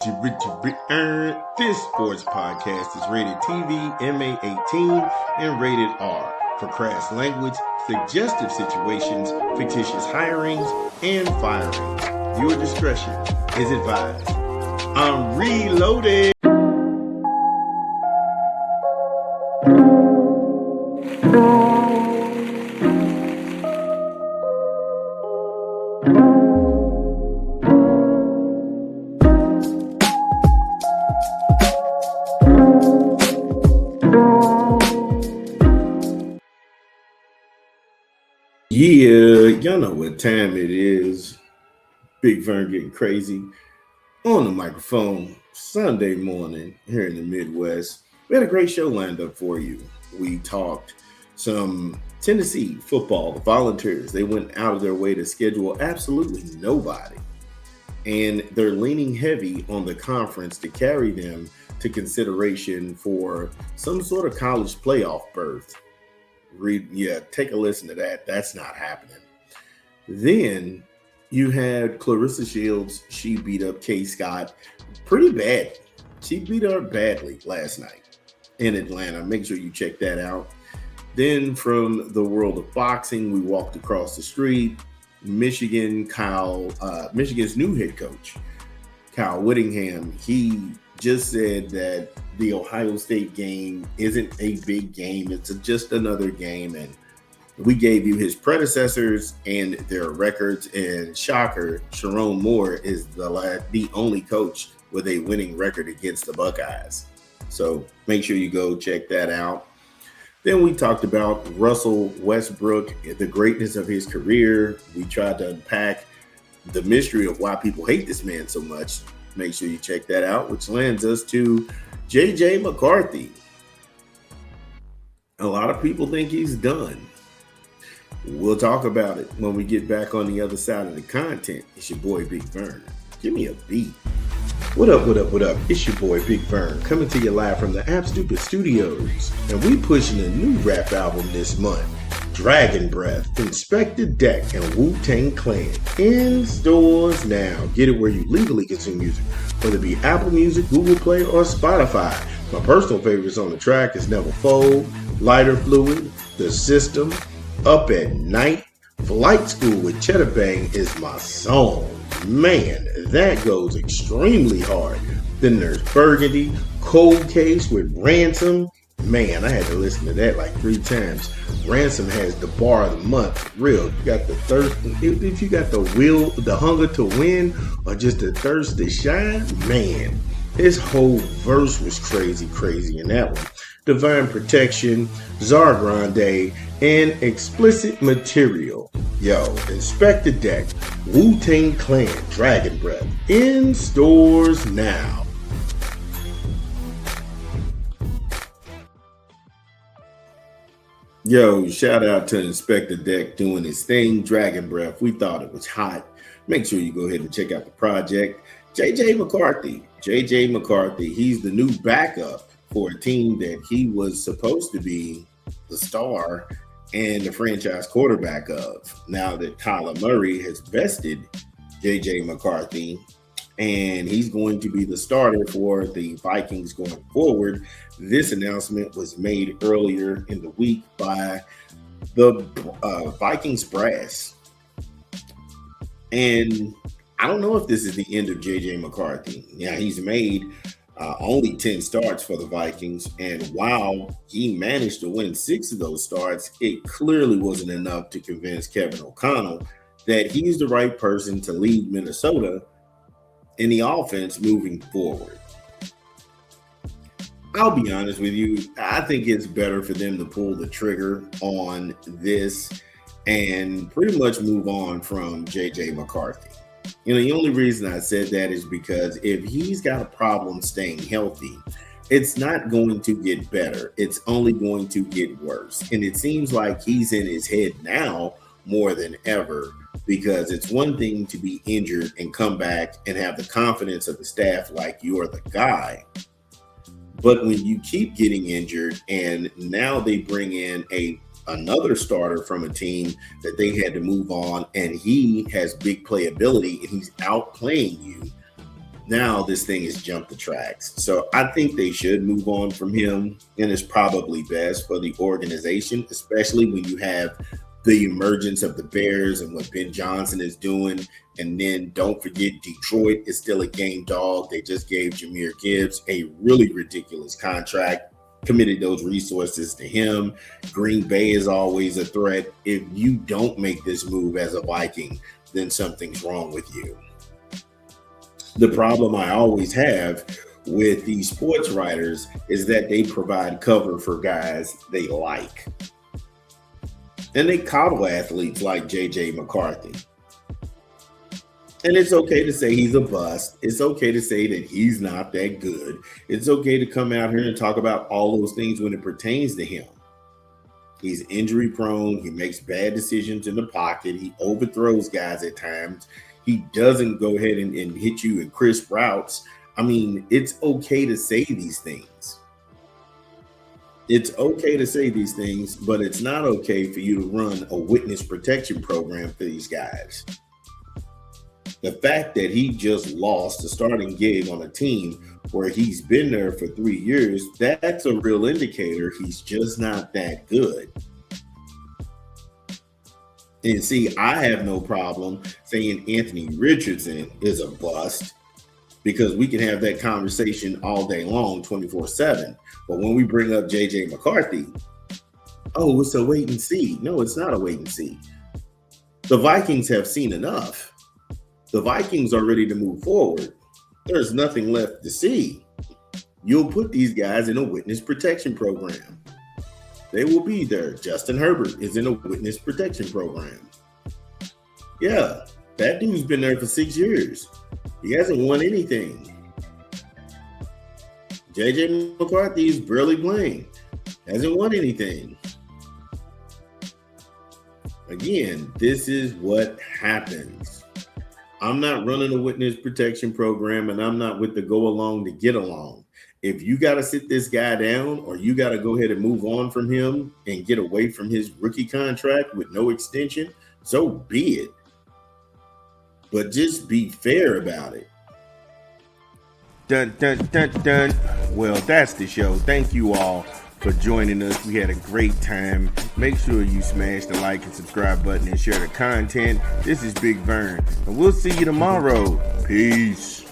This sports podcast is rated TV, MA18, and rated R for crass language, suggestive situations, fictitious hirings, and firings. Viewer discretion is advised. I'm reloaded. Yeah, y'all know what time it is. Big Vern getting crazy on the microphone Sunday morning here in the Midwest. We had a great show lined up for you. We talked some Tennessee football. The Volunteers, they went out of their way to schedule absolutely nobody. And they're leaning heavy on the conference to carry them to consideration for some sort of college playoff berth. Take a listen to that. That's not happening. Then you had Clarissa Shields. She beat up Kay Scott pretty bad. She beat her badly last night in Atlanta. Make sure you check that out. Then from the world of boxing, we walked across the street. Michigan's new head coach, Kyle Whittingham, he just said that the Ohio State game isn't a big game. It's just another game. And we gave you his predecessors and their records. And shocker, Sharon Moore is the only coach with a winning record against the Buckeyes. So make sure you go check that out. Then we talked about Russell Westbrook, the greatness of his career. We tried to unpack the mystery of why people hate this man so much. Make sure you check that out, which lands us to J.J. McCarthy. A lot of people think he's done. We'll talk about it when we get back on the other side of the content. It's your boy, Big Vern. Give me a beat. What up? It's your boy, Big Vern, coming to you live from the App Stupid Studios. And we pushing a new rap album this month. Dragon Breath, Inspector Deck, and Wu-Tang Clan. In stores now. Get it where you legally consume music, whether it be Apple Music, Google Play, or Spotify. My personal favorites on the track is Never Fold, Lighter Fluid, The System, Up at Night, Flight School with Cheddar Bang is my song. Man, that goes extremely hard. Then there's Burgundy, Cold Case with Ransom. Man, I had to listen to that like 3 times. Ransom has the bar of the month. Real, you got the thirst. If you got the will, the hunger to win, or just the thirst to shine, man, his whole verse was crazy in that one. Divine Protection, Zar Grande, and Explicit Material. Yo, Inspector Deck, Wu-Tang Clan, Dragon Breath, in stores now. Yo, shout out to Inspector Deck doing his thing, Dragon Breath. We thought it was hot. Make sure you go ahead and check out the project. J.J. McCarthy, he's the new backup for a team that he was supposed to be the star and the franchise quarterback of. Now that Kylar Murray has bested J.J. McCarthy, and he's going to be the starter for the Vikings going forward. This announcement was made earlier in the week by the Vikings brass. And I don't know if this is the end of J.J. McCarthy. Yeah, he's made only 10 starts for the Vikings. And while he managed to win 6 of those starts, it clearly wasn't enough to convince Kevin O'Connell that he's the right person to lead Minnesota in the offense moving forward. I'll be honest with you. I think it's better for them to pull the trigger on this and pretty much move on from J.J. McCarthy. You know, the only reason I said that is because if he's got a problem staying healthy, it's not going to get better. It's only going to get worse. And it seems like he's in his head now more than ever, because it's one thing to be injured and come back and have the confidence of the staff like you're the guy. But when you keep getting injured and now they bring in another starter from a team that they had to move on, and he has big playability and he's outplaying you, Now this thing has jumped the tracks. So I think they should move on from him, and it's probably best for the organization, especially when you have the emergence of the Bears and what Ben Johnson is doing. And then don't forget, Detroit is still a game dog. They just gave Jahmyr Gibbs a really ridiculous contract, committed those resources to him. Green Bay is always a threat. If you don't make this move as a Viking, then something's wrong with you. The problem I always have with these sports writers is that they provide cover for guys they like. And they coddle athletes like JJ McCarthy. And it's okay to say he's a bust. It's okay to say that he's not that good. It's okay to come out here and talk about all those things when it pertains to him. He's injury prone. He makes bad decisions in the pocket. He overthrows guys at times. He doesn't go ahead and hit you in crisp routes. I mean, it's okay to say these things. It's okay to say these things, but it's not okay for you to run a witness protection program for these guys. The fact that he just lost a starting gig on a team where he's been there for 3 years, that's a real indicator he's just not that good. And see, I have no problem saying Anthony Richardson is a bust, because we can have that conversation all day long, 24/7. But when we bring up JJ McCarthy, oh, it's a wait and see. No, it's not a wait and see. The Vikings have seen enough. The Vikings are ready to move forward. There's nothing left to see. You'll put these guys in a witness protection program. They will be there. Justin Herbert is in a witness protection program. Yeah, that dude's been there for 6 years. He hasn't won anything. JJ McCarthy is barely playing. Hasn't won anything. Again, this is what happens. I'm not running a witness protection program, and I'm not with the go along to get along. If you got to sit this guy down, or you got to go ahead and move on from him and get away from his rookie contract with no extension, so be it. But just be fair about it. Dun, dun, dun, dun. Well, that's the show. Thank you all for joining us. We had a great time. Make sure you smash the like and subscribe button and share the content. This is Big Vern, and we'll see you tomorrow. Peace.